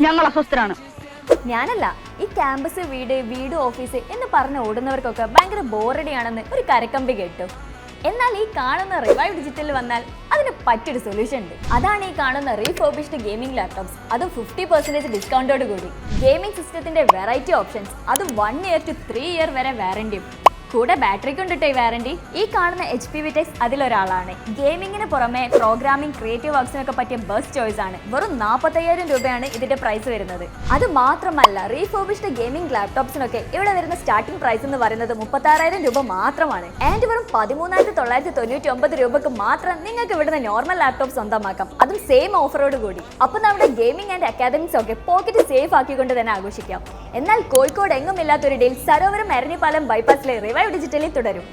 ഞങ്ങൾ അസ്വസ്ഥരാണ്. ഞാനല്ല, ഈ ക്യാമ്പസ് വീട് ഓഫീസ് എന്ന് പറഞ്ഞ് ഓടുന്നവർക്കൊക്കെ ഭയങ്കര ബോറടിയാണെന്ന് ഒരു കരക്കമ്പി കേട്ടു. എന്നാൽ ഈ കാണുന്ന റിവൈവ് ഡിജിറ്റലിൽ വന്നാൽ അതിന് പറ്റിയൊരു സൊല്യൂഷൻ ഉണ്ട്. അതാണ് ഈ കാണുന്ന റീഫർബിഷ്ഡ് ഗെയിമിംഗ് ലാപ്ടോപ്സ്. അതും 50% ഡിസ്കൗണ്ടോട് കൂടി. ഗെയിമിംഗ് സിസ്റ്റത്തിന്റെ വെറൈറ്റി ഓപ്ഷൻസ്, അതും 1 year to 3 year വരെ വാറന്റിയും. കൂടെ ബാറ്ററിക്ക് ഉണ്ടിട്ടോ ഈ വാറന്റി. ഈ കാണുന്ന HP Vtex അതിലൊരാളാണ്. ഗെയിമിങ്ങിന് പുറമെ പ്രോഗ്രാമിംഗ്, ക്രിയേറ്റീവ് വർക്സിനൊക്കെ പറ്റിയ ബെസ്റ്റ് ചോയ്സ് ആണ്. വെറും 45,000 രൂപയാണ് ഇതിന്റെ പ്രൈസ് വരുന്നത്. അത് മാത്രമല്ല, റീഫർബിഷ്ഡ് ഗെയിമിംഗ് ലാപ്ടോപ്സിനൊക്കെ ഇവിടെ വരുന്ന സ്റ്റാർട്ടിംഗ് പ്രൈസ് എന്ന് പറയുന്നത് 36,000 രൂപ മാത്രമാണ്. ആൻഡ് വെറും 13,999 രൂപക്ക് മാത്രം നിങ്ങൾക്ക് ഇവിടുന്ന് നോർമൽ ലാപ്ടോപ്പ് സ്വന്തമാക്കാം. അതും സെയിം ഓഫറോട് കൂടി. അപ്പൊ നമ്മുടെ ഗെയിമിംഗ് ആൻഡ് അക്കാദമിക്സ് ഒക്കെ പോക്കറ്റ് സേഫ് ആക്കിക്കൊണ്ട് തന്നെ ആഘോഷിക്കാം. എന്നാൽ കോഴിക്കോട് എങ്ങും ഇല്ലാത്തൊരു ഡീൽ സരോവരം എരഞ്ഞിപ്പാലം ബൈപ്പാസിലെ റിവൈവ് ഡിജിറ്റലിൽ തുടരും.